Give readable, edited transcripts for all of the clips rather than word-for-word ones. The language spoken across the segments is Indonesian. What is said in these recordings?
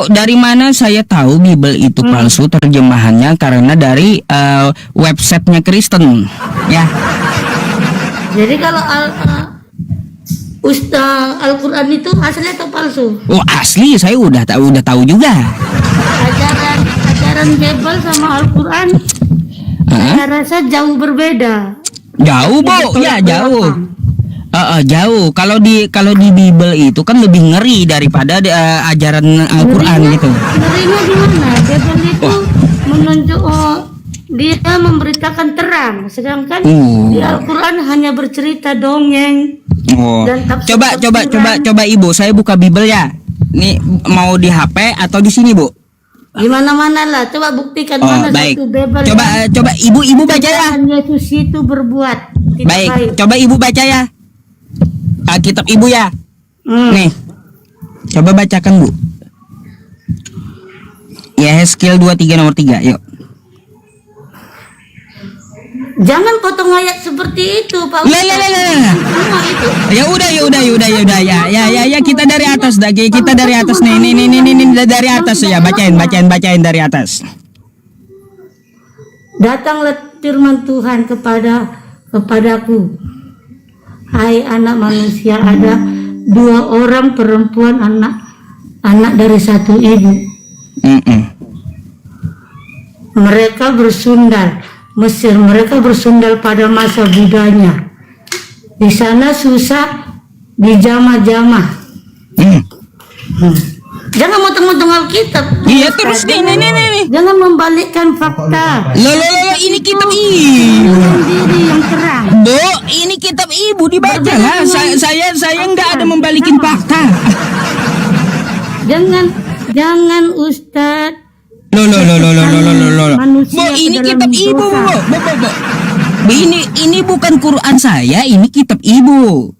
Bu, dari mana saya tahu Bible itu palsu terjemahannya? Karena dari websitenya Kristen, ya. Jadi kalau Al-Quran itu asli atau palsu? Oh asli, saya udah tahu juga. Ajaran Bible sama Al-Quran, saya rasa jauh berbeda. Jauh Bu, ya jauh. Jauh. Kalau di Bible itu kan lebih ngeri daripada ajaran Al-Quran gitu. Ngerinya gimana? Bible itu menunjuk dia memberitakan terang, sedangkan di Al-Quran hanya bercerita dongeng. Dan Coba Ibu, saya buka Bible ya. Nih mau di HP atau di sini Bu? Di mana-mana lah. Coba buktikan mana baik. satu Bible. Coba Ibu baca ya. Yesus itu berbuat tidak baik. Coba Ibu baca ya. Kitab Ibu ya. Nih. Coba bacakan Bu. Yehezkiel 23 nomor 3, yuk. Jangan potong ayat seperti itu, Pak. Ya udah ya kita dari atas kita dari atas nih dari atas ya, bacain dari atas. Datanglah firman Tuhan kepadaku, hai anak manusia, ada 2 orang perempuan anak dari satu ibu. Mereka bersundal Mesir, mereka bersundal pada masa Budanya. Di sana susah dijamah-jamah. Jangan motong-motong Alkitab. Iya terus nih. Jangan membalikkan fakta. Loh, ini kitab Ibu. Sendiri yang terang. Bu, ini kitab Ibu dibaca lah. Saya nggak ada membalikin fakta. Jangan Ustadz. Loh. Bu, ini kitab Ibu, Bu. Ini bukan Quran saya, ini kitab Ibu.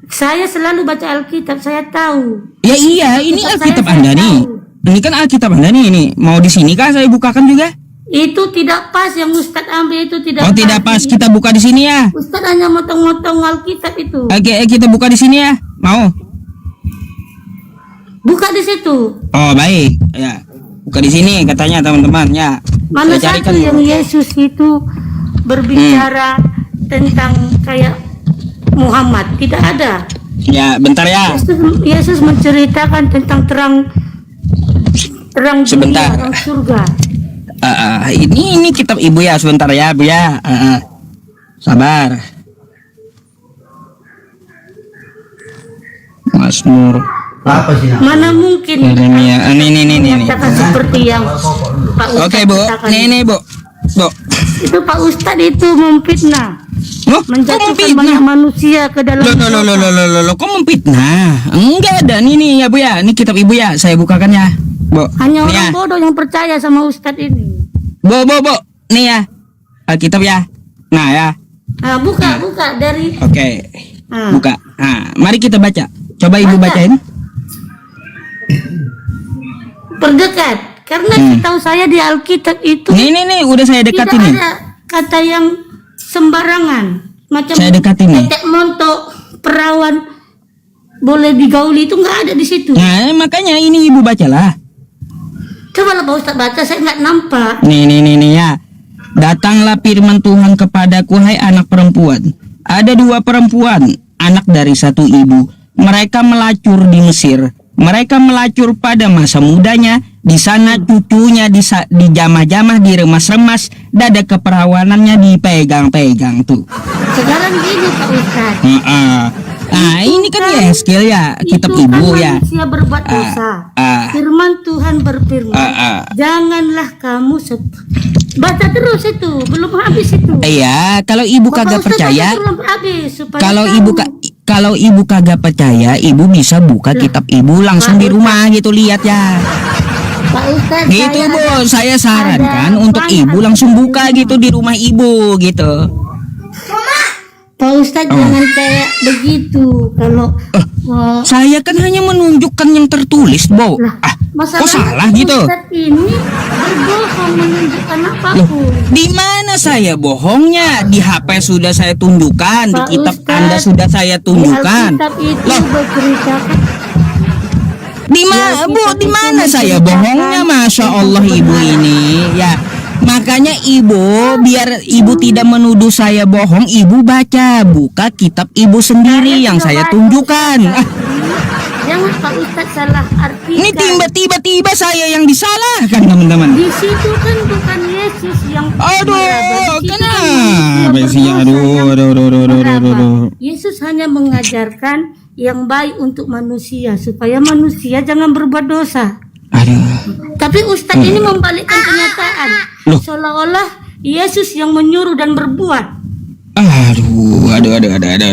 Saya selalu baca Alkitab, saya tahu. Ya iya, ini Alkitab Anda nih. Ini kan Alkitab Anda nih, ini. Mau di sini kah saya bukakan juga? Itu tidak pas yang Ustadz ambil, itu tidak pas. Oh, tidak pas. Kita buka di sini ya. Ustadz hanya motong-motong Alkitab itu. Oke, kita buka di sini ya. Mau? Buka di situ. Oh, baik. Ya. Buka di sini katanya teman-teman ya. Mana satu yang Yesus itu berbicara tentang kayak Muhammad? Tidak ada. Ya, bentar ya. Yesus menceritakan tentang terang sebentar. dunia, terang surga. Ini kitab Ibu ya, sebentar ya Bu ya. Sabar. Mazmur. Apa sih? Mana mungkin Yeremia. Ini. Seperti yang Pak Ustadz Oke Bu. katakan. Nih Bu. Itu Pak Ustadz itu memfitnah. Menjatuhkan banyak manusia ke dalam Loh, kok memfitnah? Enggak ada nih ya Bu ya. Ini kitab Ibu ya, saya bukakan ya, Bu. Hanya nih orang ya. bodoh yang percaya sama Ustadz ini. Bu. Nih ya. Kitab ya. Nah ya. Buka dari. Oke. Buka. Nah, mari kita baca. Coba Ibu bacain. Perdekat. Karena setahu saya di Alkitab itu Nih, udah saya dekat tidak ini. ada kata yang sembarangan. Macam Saya dekat ini. tetek montok, perawan boleh digauli, itu nggak ada di situ. Nah, makanya ini Ibu bacalah. Coba lah Pak Ustadz baca, saya nggak nampak. Nih ya. Datanglah firman Tuhan kepadaku, hai anak perempuan. Ada 2 perempuan, anak dari satu ibu. Mereka melacur di Mesir. Mereka melacur pada masa mudanya. Di sana cucunya dijamah-jamah, diremas-remas, dada keperawanannya dipegang-pegang tuh. Sekarang gini Pak Ustadz. Ini kan Yehezkiel ya, kitab Ibu ya. Manusia berbuat dosa. Firman Tuhan berfirman, janganlah kamu baca terus itu, belum habis itu. Iya, kalau Ibu kagak percaya, kalau Ibu kagak percaya, Ibu bisa buka kitab Ibu langsung di rumah gitu, lihat ya. Pak Ustadz, gitu Bu, saya sarankan untuk Ibu langsung buka gitu di rumah Ibu gitu. Pak Ustadz jangan kayak begitu. Kalau saya kan hanya menunjukkan yang tertulis, Bu. Kok salah gitu? Ustadz ini berbohong menunjukkan apapun. Di mana saya bohongnya? Di HP sudah saya tunjukkan, di kitab Ustadz, Anda sudah saya tunjukkan. Kitab itu berceritakan. Di mana saya bohongnya, Masya Allah ibu ini ya. Makanya ibu, biar ibu tidak menuduh saya bohong, ibu buka kitab ibu sendiri yang saya tunjukkan. Jangan Pak Ustadz salah artikan. Ini tiba-tiba saya yang disalahkan, teman-teman. Di situ kan bukan Yesus yang kenapa sih? Aduh. Yesus hanya mengajarkan yang baik untuk manusia supaya manusia jangan berbuat dosa. Aduh. Tapi Ustadz ini membalikkan kenyataan. Seolah-olah Yesus yang menyuruh dan berbuat. Aduh.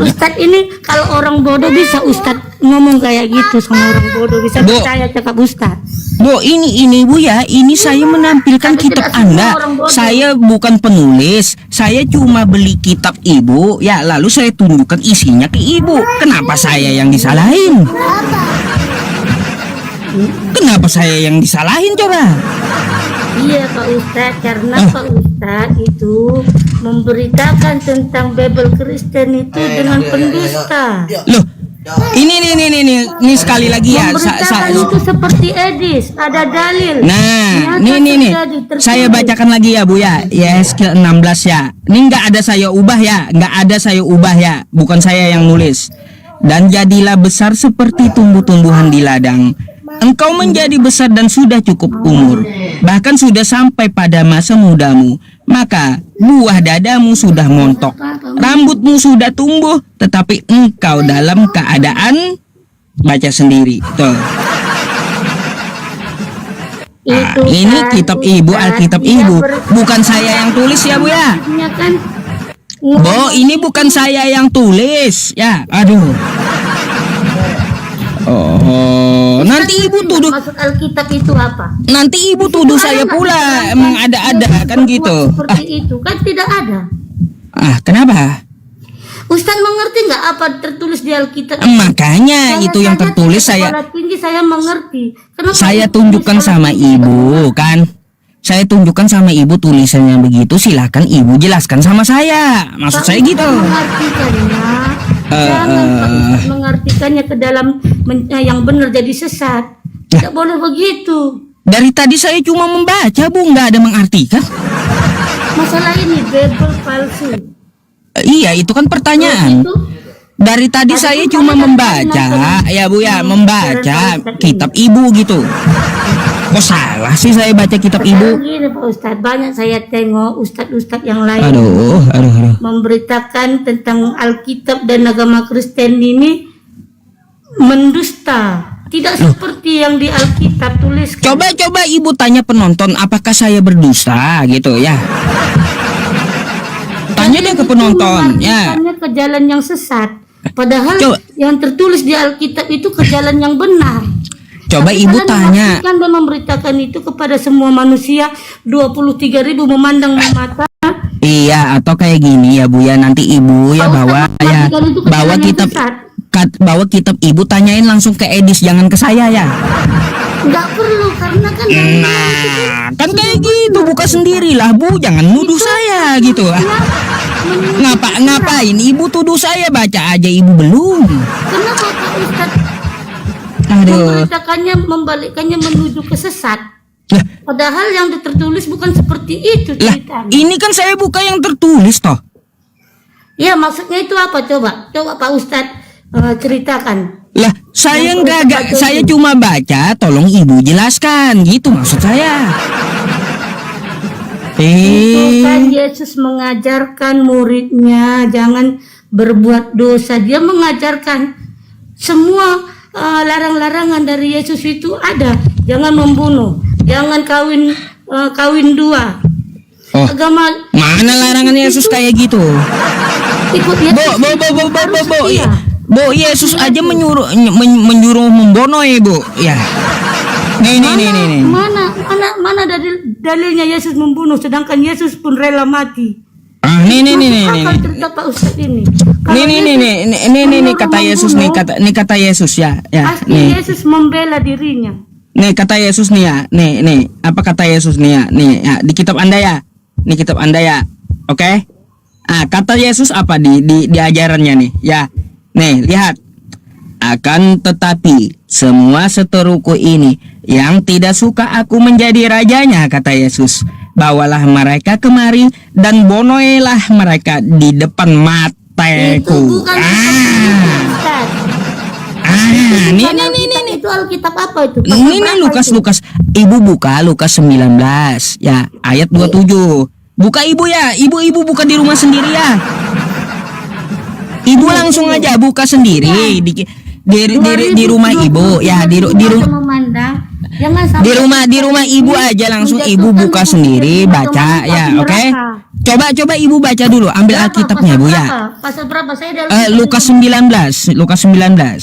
Ustadz ini kalau orang bodoh bisa Ustadz ngomong kayak gitu sama orang bodoh, bisa percaya cakap Ustadz. Bu, ini Bu ya, ini saya menampilkan kitab Anda. Saya bukan penulis, saya cuma beli kitab ibu, ya lalu saya tunjukkan isinya ke ibu. Kenapa saya yang disalahin? Kenapa saya yang disalahin coba? Iya Pak Ustadz, karena Pak Ustadz itu memberitakan tentang Bible Kristen itu dengan pendusta. Loh, ini sekali lagi ya. Memberitakan itu seperti Edis, ada dalil. Nah, nih. Saya bacakan lagi ya Bu ya. Yeskel 16 ya. Ini nggak ada saya ubah ya, bukan saya yang nulis. Dan jadilah besar seperti tumbuh-tumbuhan di ladang. Engkau menjadi besar dan sudah cukup umur, bahkan sudah sampai pada masa mudamu. Maka buah dadamu sudah montok, rambutmu sudah tumbuh, tetapi engkau dalam keadaan, baca sendiri. Tuh. Ini kitab ibu, Alkitab ibu, bukan saya yang tulis ya Bu ya. Bu, ini bukan saya yang tulis ya. Aduh. Oh, nanti ibu tuduh. Maksud Alkitab itu apa? Nanti ibu tuduh saya pula emang ada kan gitu. Seperti itu kan tidak ada. Kenapa? Ustaz mengerti nggak apa tertulis di Alkitab? Makanya itu yang tertulis saya. Tinggi saya mengerti. Kenapa saya tunjukkan sama ibu kan. Saya tunjukkan sama ibu tulisannya begitu. Silakan ibu jelaskan sama saya. Maksud saya gitu. Jangan mengartikannya ke dalam yang benar jadi sesat. Tidak boleh begitu. Dari tadi saya cuma membaca Bu, nggak ada mengartikan. Masalah ini Bible palsu. Iya, itu kan pertanyaan. Dari tadi saya cuma membaca ya Bu ya, membaca kitab ibu gitu. Kok salah sih saya baca kitab ibu? Gini Pak Ustadz, banyak saya tengok ustadz-ustadz yang lain aduh. memberitakan tentang Alkitab dan agama Kristen ini mendusta. Tidak seperti yang di Alkitab tuliskan. Coba ibu tanya penonton, apakah saya berdusta gitu ya? Tanya deh ke penonton ya. Ke jalan yang sesat. Padahal yang tertulis di Alkitab itu ke jalan yang benar. Coba ibu tanya. Kan dan memberitakan itu kepada semua manusia 23.000 memandang mata. Iya, atau kayak gini ya Bu ya, nanti ibu ya bawa kitab ibu tanyain langsung ke Edis, jangan ke saya ya. Enggak perlu karena kan kan kayak gitu, buka sendirilah Bu, jangan nuduh saya gitu. Ngapain ibu tuduh saya, baca aja ibu belum. Kenapa Pak Ustadz membalikkannya menuju ke sesat? Padahal yang tertulis bukan seperti itu ceritanya. Ini kan saya buka yang tertulis toh. Ya maksudnya itu apa? Coba Pak Ustadz ceritakan. Lah saya saya cuma baca, tolong ibu jelaskan gitu maksud saya. Itu kan Yesus mengajarkan muridnya jangan berbuat dosa. Dia mengajarkan semua larang-larangan dari Yesus itu ada. Jangan membunuh, jangan kawin dua. Agama mana larangan Yesus kayak gitu? Ikut Yesus. Bu, Yesus aja menyuruh membunuh Bu. Ya. Nih. Mana dalilnya Yesus membunuh sedangkan Yesus pun rela mati. Nih. Pak Ustadz ini. Nih kata Yesus nih, kata Yesus ya. Nih. Yesus membela dirinya. Nih kata Yesus nih ya. Nih. Apa kata Yesus nih ya? Nih ya, di kitab Anda ya. Ini kitab Anda ya. Oke? Kata Yesus apa di ajarannya nih? Ya. Nih, lihat. Akan tetapi semua seteruku ini yang tidak suka aku menjadi rajanya, kata Yesus, bawalah mereka kemari dan bonoilah mereka di depan mataku. Itu bukan Ustaz. Ini Itu Alkitab apa itu? ini Lukas. Ibu buka Lukas 19 ya, ayat 27. Buka ibu ya, ibu buka di rumah sendiri ya. Ibu langsung aja buka sendiri di rumah ibu ya, di rumah ibu aja langsung ibu buka sendiri baca ya, oke? Coba ibu baca dulu, ambil Alkitabnya Bu ya. Pasal berapa? Saya ada Lukas 19. Lukas 19.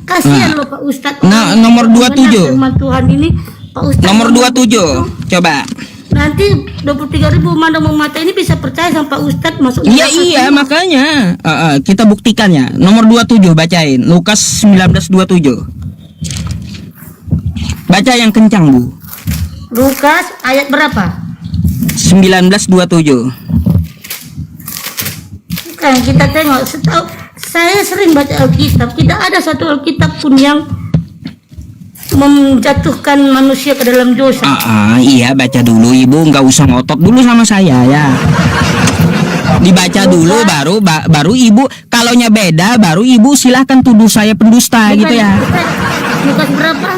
Kasihan loh Pak Ustadz. Nah, nomor 27. Firman Tuhan ini Pak Ustadz. Nomor 27. Coba. Nanti 23.000 mandang mata ini bisa percaya sama Pak Ustadz masuk. Iya makanya kita buktikannya. Nomor 27 bacain. Lukas 19:27. Baca yang kencang Bu. Lukas ayat berapa? 19:27. Kan kita tengok, saya sering baca Alkitab, tidak ada satu Alkitab pun yang menjatuhkan manusia ke dalam dosa. Iya, baca dulu Ibu, nggak usah ngotot dulu sama saya ya. Dibaca dulu baru Ibu, kalaunya beda baru Ibu silahkan tuduh saya pendusta. Bukan, gitu ya. Lukas berapa?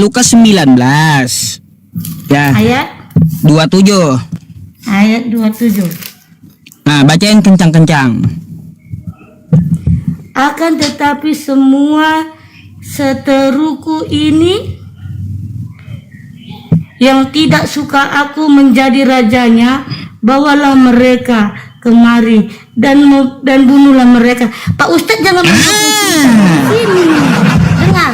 Lukas 19 ya, ayat 27. Ayat 27. Nah, bacain kencang-kencang. Akan tetapi semua seteruku ini yang tidak suka aku menjadi rajanya, bawalah mereka kemari dan bunuhlah mereka. Pak Ustadz jangan sini. Dengar.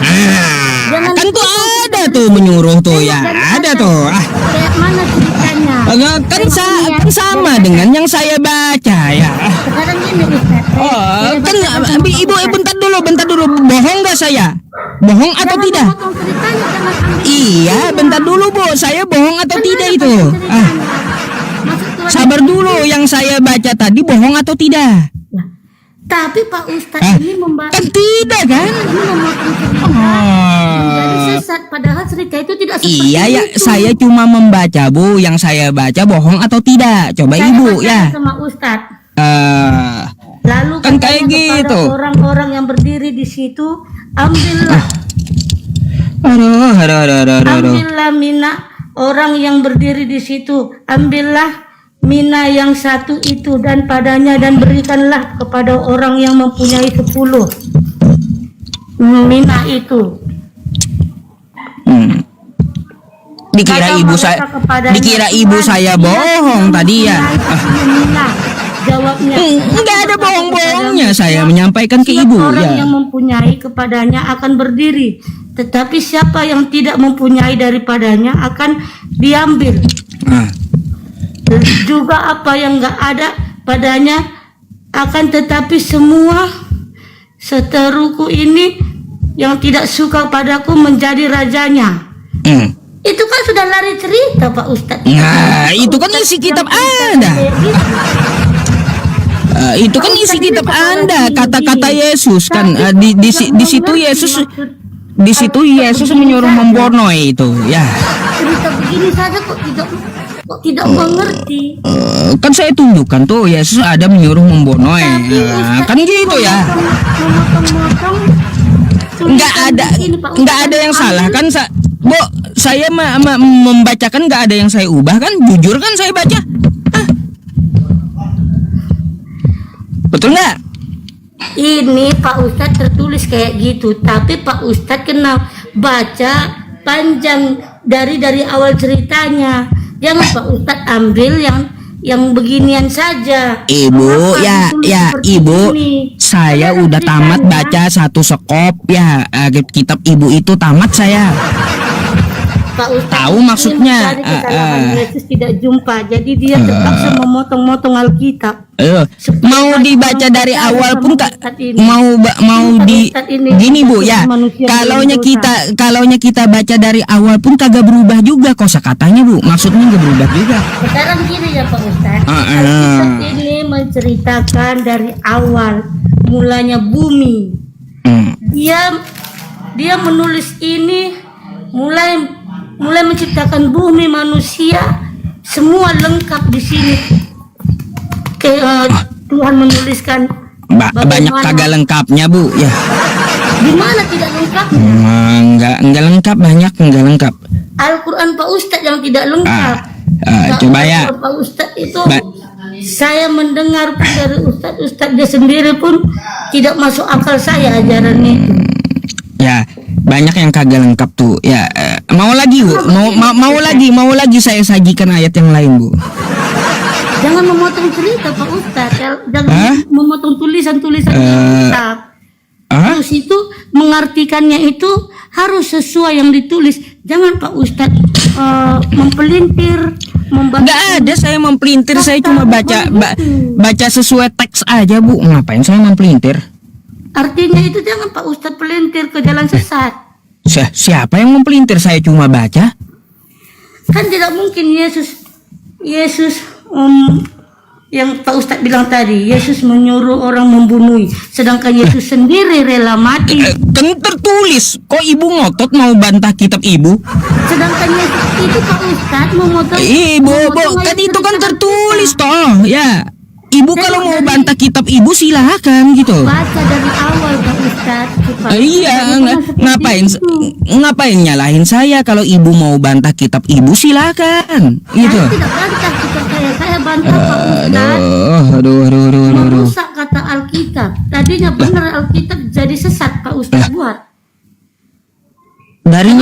Jangan kan tuh ada tuh menyuruh tuh ya. Ada tuh. Kayak mana ceritanya? Kan sama dengan yang saya baca ya. Sekarang gini Ustadz. Kan Ibu bentar dulu. Bohong nggak saya? Bohong atau tidak? Iya, bentar dulu Bu. Saya bohong atau tidak itu? Sabar dulu, yang saya baca tadi bohong atau tidak? Tapi Pak Ustadz ini membaca. Kan tidak kan? Ini memotong cerita. Jadi sesat, padahal cerita itu tidak seperti iya ya, itu. saya cuma membaca Bu. Yang saya baca bohong atau tidak? Coba saya Ibu ya. Sama Ustadz. Lalu kan kayak gitu. Orang-orang yang berdiri di situ, ambillah. Aduh. Ambillah mina orang yang berdiri di situ. Ambillah mina yang satu itu dan padanya, dan berikanlah kepada orang yang mempunyai 10 mina itu. Dikira ibu saya bohong tadi ya. Jawabnya, enggak ada bohong-bohongnya, saya menyampaikan ke ibu orang ya. yang mempunyai kepadanya akan berdiri, tetapi siapa yang tidak mempunyai daripadanya akan diambil. Juga apa yang enggak ada padanya akan, tetapi semua seteruku ini yang tidak suka padaku menjadi rajanya. Itu kan sudah lari cerita Pak Ustadz. Nah, itu kan isi kitab Anda. Itu kan isi kitab Anda, kata-kata Yesus kan. Di situ Yesus menyuruh membonoi itu ya. Cerita begini saja kok tidak mengerti. Kan saya tunjukkan tuh Yesus ada menyuruh membonoi. Kan gitu ya. Nggak ada yang salah kan, Bu. Saya membacakan, nggak ada yang saya ubah kan, jujur kan saya baca. Betul nggak? Ini Pak Ustadz tertulis kayak gitu, tapi Pak Ustadz kena baca panjang dari awal ceritanya. Jangan Pak Ustadz ambil yang beginian saja. Ibu ya Ibu ini. Saya udah tamat baca satu sekop ya, kitab Ibu itu tamat saya. Pak Ustaz Tahu ini maksudnya. mencari kesalahan Yesus tidak jumpa, jadi dia terpaksa memotong-motong Alkitab. Mau dibaca dari awal pun mau di gini Bu ya. Kalaunya kita baca dari awal pun kagak berubah juga kosakatanya Bu. Maksudnya nggak berubah juga. Sekarang gini ya Pak Ustaz. Alkitab ini menceritakan dari awal mulanya bumi. Dia menulis ini mulai menciptakan bumi, manusia, semua lengkap di sini. Tuhan menuliskan banyak kagak lengkapnya Bu ya. Di mana tidak lengkap? Enggak lengkap, banyak enggak lengkap. Al-Quran Pak Ustadz yang tidak lengkap. Coba ya. Pak Ustadz itu saya mendengar dari Ustadz dia sendiri pun tidak masuk akal saya ajaran itu. Ya, banyak yang kagak lengkap tuh. Ya, mau lagi Bu, mau lagi saya sajikan ayat yang lain Bu. Jangan memotong cerita Pak Ustadz, jangan memotong tulisan-tulisan kitab. Terus itu mengartikannya itu harus sesuai yang ditulis. Jangan Pak Ustadz mempelintir, membaca. Nggak ada saya mempelintir, saya cuma baca sesuai teks aja Bu. Ngapain saya mempelintir? Artinya itu jangan Pak Ustadz pelintir ke jalan sesat. Siapa yang mempelintir? Saya cuma baca. Kan tidak mungkin Yesus yang Pak Ustadz bilang tadi, Yesus menyuruh orang membunuh, sedangkan Yesus sendiri rela mati. Kan tertulis, kok ibu ngotot mau bantah kitab ibu? Sedangkan Yesus itu Pak Ustadz memotong. Ibu, kan itu kan tertulis toh, ya. Ibu kalau mau bantah kitab ibu silakan gitu. Baca dari awal Pak Ustadz. Iya, ngapain nyalahin saya kalau ibu mau bantah kitab ibu silakan. Gitu. Saya tidak bantah kitab saya bantah Pak Ustadz. Aduh. Merusak kata Alkitab. Tadinya benar Alkitab jadi sesat Pak Ustadz buat. Dari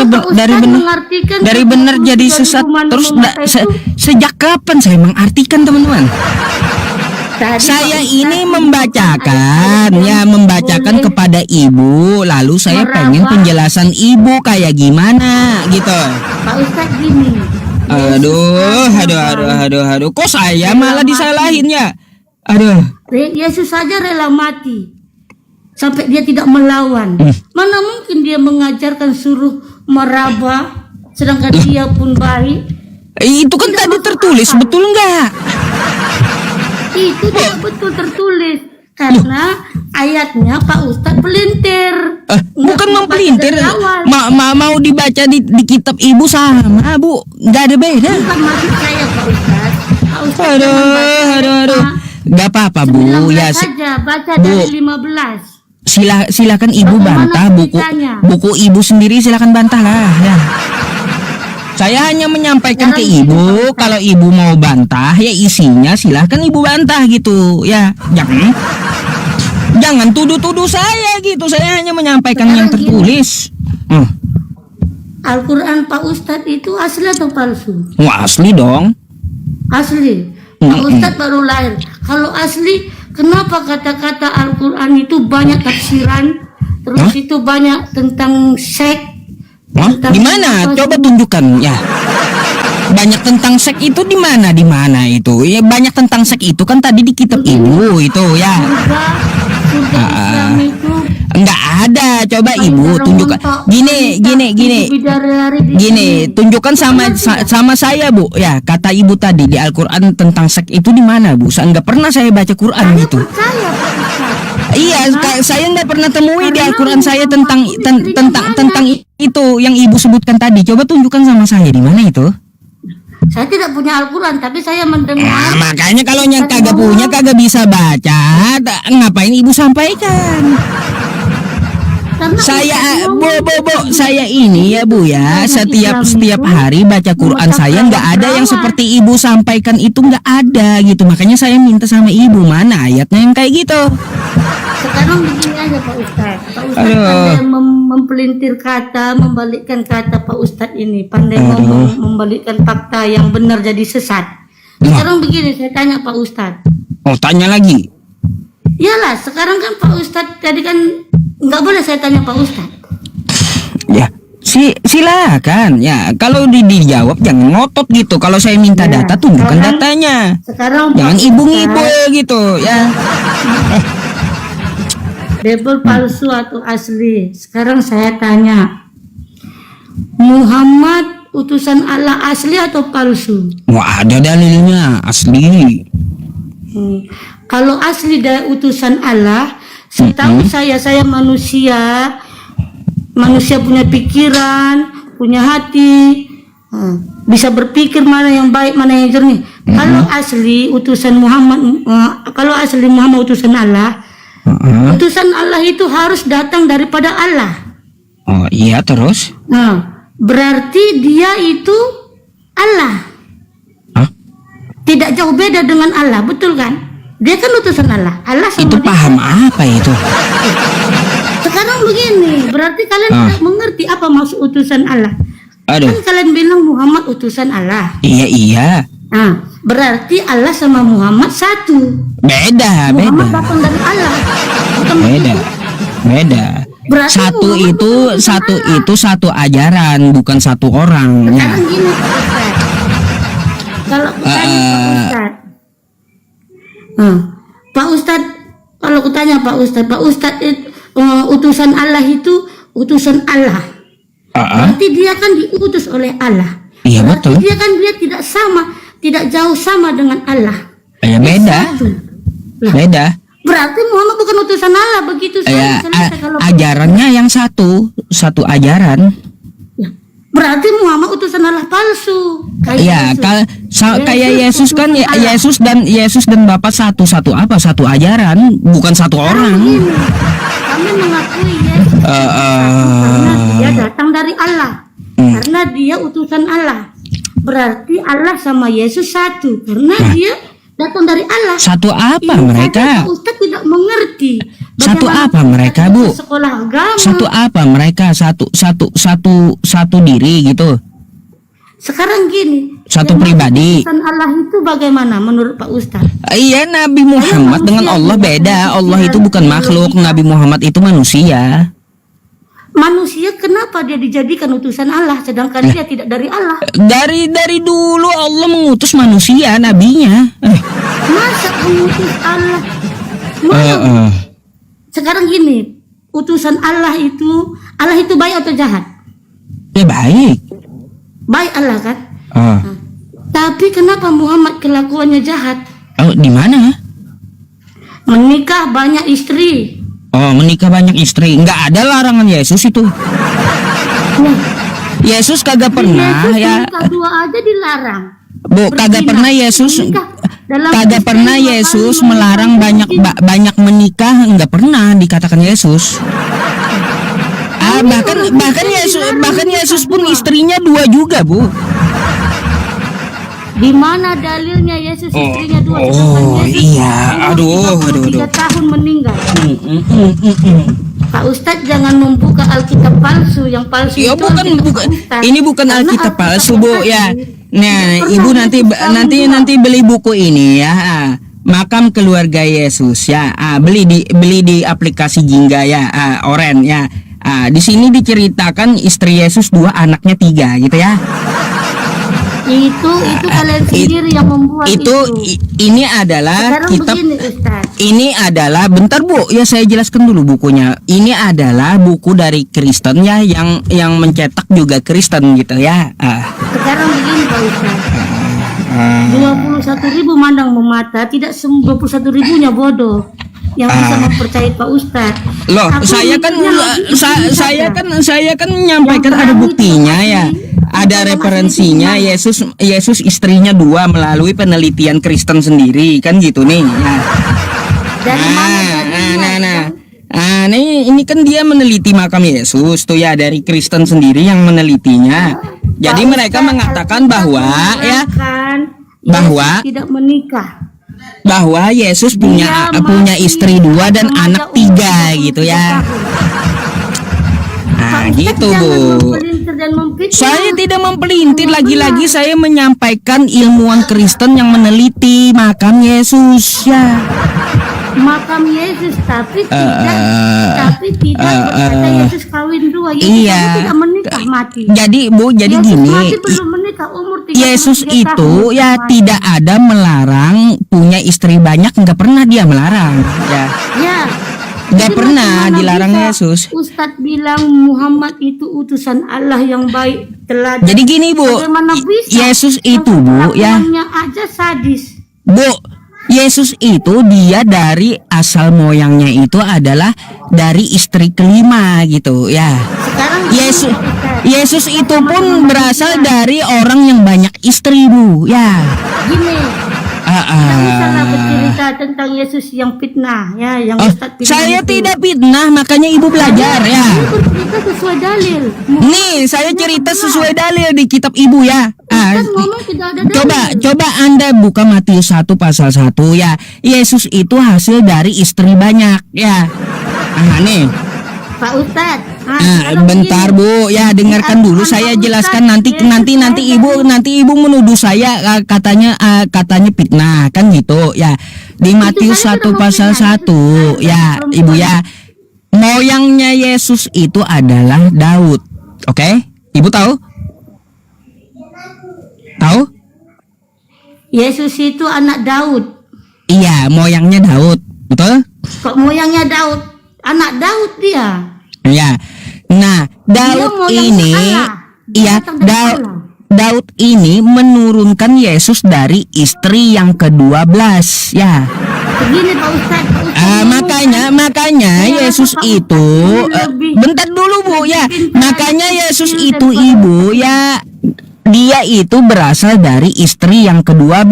benar jadi sesat terus. Sejak kapan saya mengartikan teman-teman? Saya ini membacakan kepada ibu, lalu saya pengen penjelasan ibu kayak gimana gitu. Pak Ustadz gini. Aduh. Kok saya malah disalahin ya? Aduh. Yesus saja rela mati sampai dia tidak melawan. Mana mungkin dia mengajarkan suruh meraba sedangkan dia pun baik? Itu kan tidak tadi tertulis, betul enggak? Itu tidak betul tertulis karena ayatnya Pak Ustadz pelintir. Bukan mempelintir, mau dibaca di kitab ibu sama Bu, nggak ada beda. Bukan maksud saya Pak Ustadz. Aduh. Nggak apa-apa Bu, ya saja baca dari 15. Silakan ibu bantah buku ibu sendiri, silakan bantah lah ya. Saya hanya menyampaikan ke ibu, kalau ibu mau bantah ya isinya silahkan ibu bantah gitu ya. Jangan tuduh-tuduh saya gitu. Saya hanya menyampaikan yang tertulis. Al-Quran Pak Ustadz itu asli atau palsu? Asli dong. Asli. Pak Ustadz baru lahir. Kalau asli, kenapa kata-kata Al-Quran itu banyak tafsiran? Terus itu banyak tentang seks. Di mana? Coba tunjukkan ya. Banyak tentang seks itu di mana itu? Ya banyak tentang seks itu kan tadi di kitab ibu itu ya. Enggak ada. Coba ibu tunjukkan. Gini, tunjukkan sama saya Bu. Ya, kata ibu tadi di Al-Qur'an tentang seks itu di mana Bu? Enggak pernah saya baca Quran gitu. Iya, saya nggak pernah temui di Al-Quran saya tentang itu yang ibu sebutkan tadi. Coba tunjukkan sama saya di mana itu. Saya tidak punya Al-Quran, tapi saya mendengar. Makanya kalau yang kagak punya kagak bisa baca, ngapain ibu sampaikan? Saya ini ya Bu ya, setiap hari baca Quran saya nggak ada yang seperti ibu sampaikan itu, nggak ada gitu. Makanya saya minta sama ibu, mana ayatnya yang kayak gitu. Sekarang begini aja Pak Ustadz. Pak Ustadz pandai mempelintir kata, membalikkan kata Pak Ustadz ini. Pandai membalikkan fakta yang benar jadi sesat. Sekarang begini, saya tanya Pak Ustadz. Tanya lagi? Iyalah, sekarang kan Pak Ustadz tadi kan nggak boleh saya tanya Pak Ustadz. Ya, Silakan ya. Kalau dijawab jangan ngotot gitu. Kalau saya minta Ya, data tunjukkan sekarang- datanya. Sekarang Jangan Pak ibu-ibu Ustadz, gitu ya. label palsu atau asli. Sekarang saya tanya, Muhammad utusan Allah asli atau palsu? Wah, ada dalilnya asli. Kalau asli dari utusan Allah, setahu saya manusia punya pikiran, punya hati, bisa berpikir mana yang baik, mana yang jernih. Kalau asli utusan Muhammad, kalau asli Muhammad utusan Allah, utusan Allah itu harus datang daripada Allah. Oh iya, terus? Nah, berarti dia itu Allah. Hah? Tidak jauh beda dengan Allah, betul kan? Dia kan utusan Allah. Allah sama Itu dia. paham apa itu? Sekarang begini, berarti kalian tidak mengerti apa maksud utusan Allah. Aduh. Kan kalian bilang Muhammad utusan Allah. Iya. Nah, berarti Allah sama Muhammad satu. Beda. Muhammad datang dari Allah. Bukan begitu. Beda. Berarti Satu Muhammad itu bukan satu Allah. itu satu ajaran, bukan satu orang. Ya. Sekarang gini Pak Ustadz. Kalau kutanya Pak Ustadz, kalau kutanya Pak Ustadz utusan Allah itu utusan Allah. Berarti dia kan diutus oleh Allah. Iya, Berarti betul. dia tidak sama, tidak jauh sama dengan Allah. Ya beda. Satu. Lah, Beda. berarti Muhammad bukan utusan Allah, begitu Ya, saja selesai kalau ajarannya yang satu ajaran. Ya, berarti Muhammad utusan Allah palsu. Ya, kayak Yesus kan utusan Allah. Yesus dan Bapa satu apa? Satu ajaran, bukan satu orang. Begini, kami mengakui Yesus karena dia datang dari Allah, karena dia utusan Allah. Berarti Allah sama Yesus satu, karena dia datang dari Allah. Satu apa Ini mereka? saja Pak Ustadz tidak mengerti. Satu Bagaimana apa mereka, kita Bu? Sekolah agama. Satu apa mereka? Satu diri gitu. Sekarang gini. Satu yang pribadi. utusan Allah itu bagaimana menurut Pak Ustadz? Iya, Nabi Muhammad dengan Allah beda. Allah itu bukan makhluk, Nabi Muhammad itu manusia. Manusia kenapa dia dijadikan utusan Allah sedangkan dia tidak dari Allah? Dari dulu Allah mengutus manusia, nabinya. Masa mengutus Allah? Mana? Sekarang gini, utusan Allah itu baik atau jahat? Ya baik. Baik Allah kan? Oh, Tapi kenapa Muhammad kelakuannya jahat? di mana? Menikah banyak istri. Oh, menikah banyak istri. Nggak ada larangan Yesus itu. Nah, Yesus kagak pernah Yesus ya. menikah dua aja dilarang. Bu, kagak Berzina. pernah Yesus Menikah dalam kagak Kristen pernah dua Yesus kali melarang menikah. banyak menikah, nggak pernah dikatakan Yesus. Bahkan Yesus pun istrinya dua juga, Bu. Di mana dalilnya Yesus istrinya dua? Oh, sedangkan Yesus iya. umur 33 tahun meninggal. Pak Ustadz jangan membuka Alkitab palsu, yang palsu Ya itu bukan Alkitab Pak Ustadz. ini bukan Karena Alkitab palsu, Bu yang ya. tadi Nah, tidak Ibu pernah nanti Yesus tahu nanti beli buku ini ya. Makam Keluarga Yesus ya. Beli di aplikasi Jingga ya, Oren ya. Di sini diceritakan istri Yesus 2, anaknya 3 gitu ya. itu kalian sendiri yang membuat itu. Ini adalah Sekarang kitab. begini Ustadz. Ini adalah, bentar Bu, ya saya jelaskan dulu bukunya. Ini adalah buku dari Kristen ya, yang mencetak juga Kristen gitu ya. Sekarang begini Pak Ustadz. 21.000 mandang memata, tidak 21.000-nya bodoh yang bisa mempercayai Pak Ustadz. Loh, Aku saya mikirnya kan menyampaikan Yang ada berani buktinya itu ya. asli. Ada Yang referensinya asli itu Yesus istrinya 2 melalui penelitian Kristen sendiri kan gitu nih. dari mana dalilnya? Ini kan dia meneliti makam Yesus tuh ya, dari Kristen sendiri yang menelitinya. Jadi Pak mereka Ustadz, mengatakan Alkitab bahwa ya menerangkan bahwa Yesus tidak menikah. bahwa Yesus punya Dia punya masih istri 2 dan remaja anak umur 3 gitu 23 ya. tahun. Pak Ustadz Gitu, jangan Bu. mempelintir dan memfitnah. Saya tidak mempelintir, lagi-lagi saya menyampaikan ilmuwan Kristen yang meneliti makam Yesus ya. makam Yesus, tapi tidak berkata Yesus kawin dua. Yesus Iya. tidak menikah mati. Jadi Bu, jadi Yesus gini, mati belum menikah, umur 33 Yesus itu tahun. ya Mati. tidak ada melarang punya istri banyak, nggak pernah dia melarang. Ya, Ya. nggak Jadi pernah bagaimana dilarang bisa Yesus. Ustadz bilang Muhammad itu utusan Allah yang baik, teladan. Jadi gini Bu, Bagaimana bisa? Yesus Yang itu Bu ya, kelakuannya aja sadis. Bu, Yesus itu dia dari asal moyangnya itu adalah dari istri kelima gitu ya. Sekarang Yesus itu pun berasal dari orang yang banyak istri Bu ya. gini. Kita misalnya bercerita tentang Yesus yang fitnah, ya, yang Ustadz fitnah Saya itu. tidak fitnah, makanya Ibu belajar ya. Ini bercerita sesuai dalil. Nih, saya cerita sesuai dalil di kitab Ibu ya. Ustadz ngomong tidak ada dalil. Coba Anda buka Matius 1 pasal 1 ya. Yesus itu hasil dari istri banyak ya. Nih. Pak Ustadz. Bentar Bu, ya dengarkan dulu saya jelaskan nanti Ibu menuduh saya katanya fitnah kan gitu ya. Di Matius 1 pasal 1 ya, Ibu ya. Moyangnya Yesus itu adalah Daud. Oke? Ibu tahu? Tahu? Yesus itu anak Daud. Iya, moyangnya Daud. Betul? Kok moyangnya Daud? Anak Daud dia. Ya. Nah, Daud moyangnya ini Allah. Dia datang dari Allah. Daud ini menurunkan Yesus dari istri yang ke-12 ya. Begini Pak Ustadz. Makanya Ya, Yesus Pak itu Ustadz, ini lebih bentar dulu Bu ya. pintar, Makanya Yesus lebih itu pintar. Ibu ya, dia itu berasal dari istri yang ke-12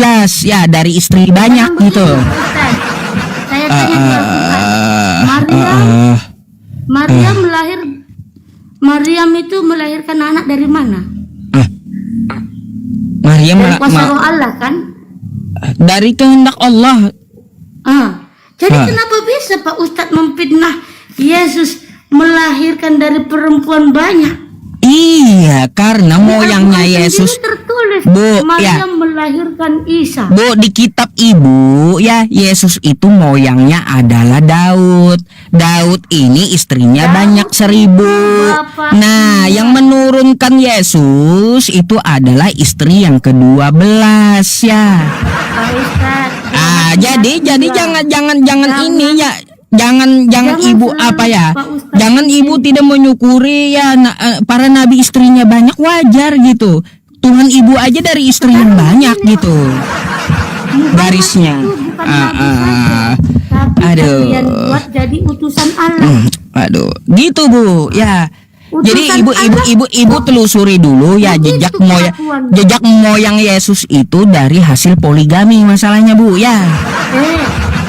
ya, dari istri banyak Sekarang gitu. begini, Pak Ustadz. Saya tanya Pak Ustadz. Maryam itu melahirkan anak dari mana? Maryam Dari kuasa roh Allah kan? dari kehendak Allah. Jadi kenapa bisa Pak Ustadz memfitnah Yesus melahirkan dari perempuan banyak? Iya, karena moyangnya Al-Quran Yesus. sendiri tertulis Bu, Maryam melahirkan Isa. Bu, di kitab Ibu ya, Yesus itu moyangnya adalah Daud. Daud ini istrinya Daud banyak 1000. bapak. Nah, yang menurunkan Yesus itu adalah istri yang ke-12 ya. Pak Ustadz. Jadi jangan ini ya. Jangan Ibu selalu, apa ya? Pak Ustadz. Jangan Ibu tidak menyukuri ya para nabi istrinya banyak, wajar gitu. Tuhan Ibu aja dari istri yang banyak gitu. Garisnya. Itu bukan nabi saja, tapi Aduh. kalian buat jadi utusan Allah. Aduh, gitu Bu. Ya. Jadi Utusan ibu telusuri dulu ya Begitu kelakuannya. jejak moyang Yesus itu dari hasil poligami masalahnya Bu ya.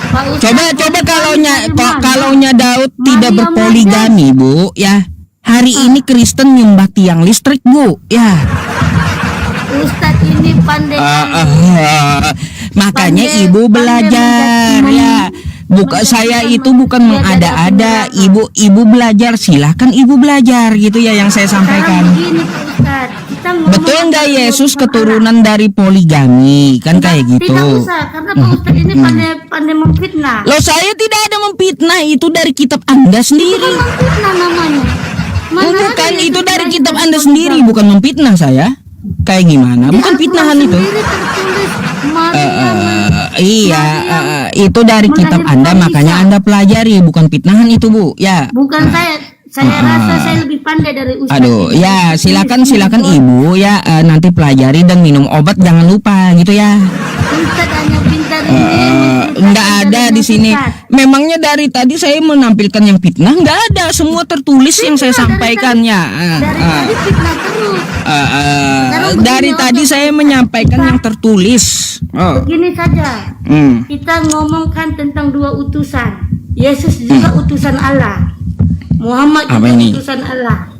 Pak Ustadz, Coba dari mana? kalaunya Daud tidak Maria berpoligami Bu ya. Hari ini Kristen nyembah tiang listrik Bu ya. Ustadz ini pandai. Makanya Pandai- Ibu pandai belajar menjadi- ya. Saya itu bukan mengada-ada. Ibu belajar, silahkan Ibu belajar gitu ya yang saya sampaikan. Sekarang begini Pak Ustadz, kita ngomong Betul nggak tentang Yesus utusan keturunan dari poligami kan kayak Allah. gitu? Tidak usah, karena Pak Ustadz ini pandai memfitnah. Loh, saya tidak ada memfitnah, itu dari kitab Anda Itu sendiri. kan memfitnah namanya. Mana ada Bukan, Yesus itu dari lahir kitab dari Anda poligami? sendiri, bukan memfitnah saya. Kayak gimana? Di Bukan Al-Quran fitnahan itu. sendiri tertulis Maria Iya, itu dari kitab Anda, melahirkan makanya Isa. Anda pelajari, bukan fitnahan itu Bu. Ya. bukan saya rasa saya lebih pandai dari Ustadz. Aduh, ini. ya silakan Ini Ibu ya, nanti pelajari dan minum obat jangan lupa gitu ya. Ustadz hanya pintar ini. Enggak ada di sini. Memangnya dari tadi saya menampilkan yang fitnah? Enggak ada, semua tertulis yang saya sampaikan ya. Dari tadi fitnah terus. Dari tadi saya menyampaikan yang tertulis. Begini saja. Kita ngomongkan tentang dua utusan. Yesus juga utusan Allah. Muhammad Apa juga ini? utusan Allah.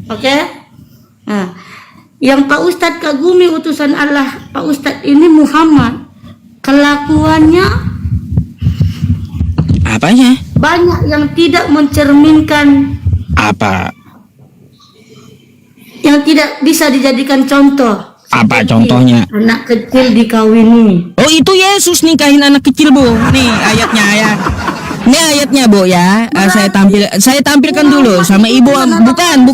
Oke? Nah, yang Pak Ustadz kagumi utusan Allah, Pak Ustadz ini Muhammad. Kelakuannya Apanya? banyak yang tidak mencerminkan, Apa? yang tidak bisa dijadikan contoh. Apa contohnya? Anak kecil dikawini. Oh, itu Yesus nikahin anak kecil, Bu. Nih ayatnya ya. Ini ayatnya, Bu ya. Saya tampilkan dulu sama Ibu. Bukan.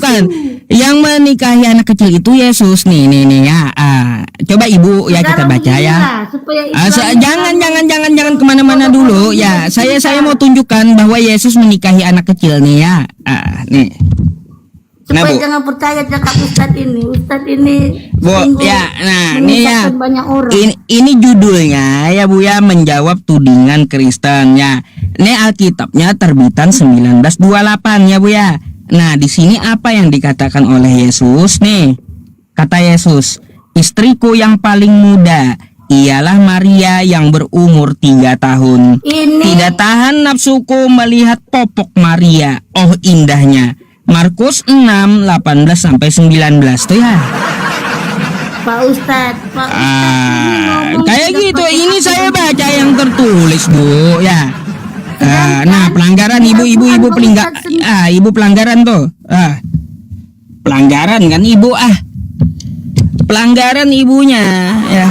Yang menikahi anak kecil itu Yesus. Nih ya. Coba Ibu ya kita baca ya. Jangan kemana-mana dulu ya. Saya mau tunjukkan bahwa Yesus menikahi anak kecil nih ya. Nih. Nah, Supaya Bu. jangan percaya cakap Ustadz ini. Ustadz ini Bu, ya, nah ini ya. menyesatkan banyak orang. Ini judulnya ya Bu ya, menjawab tudingan Kristen ya. Ini Alkitabnya terbitan 1928 ya Bu ya. Nah, di sini apa yang dikatakan oleh Yesus nih? Kata Yesus, istriku yang paling muda ialah Maria yang berumur 3 tahun. Tidak tahan nafsuku melihat popok Maria. Oh indahnya. Markus 6, 18 sampai 19 tuh ya. Pak Ustadz Kayak gitu. Ini saya baca yang tertulis, Bu ya. Nah, pelanggaran ibu pelanggaran tuh. Pelanggaran kan Ibu Pelanggaran ibunya ya.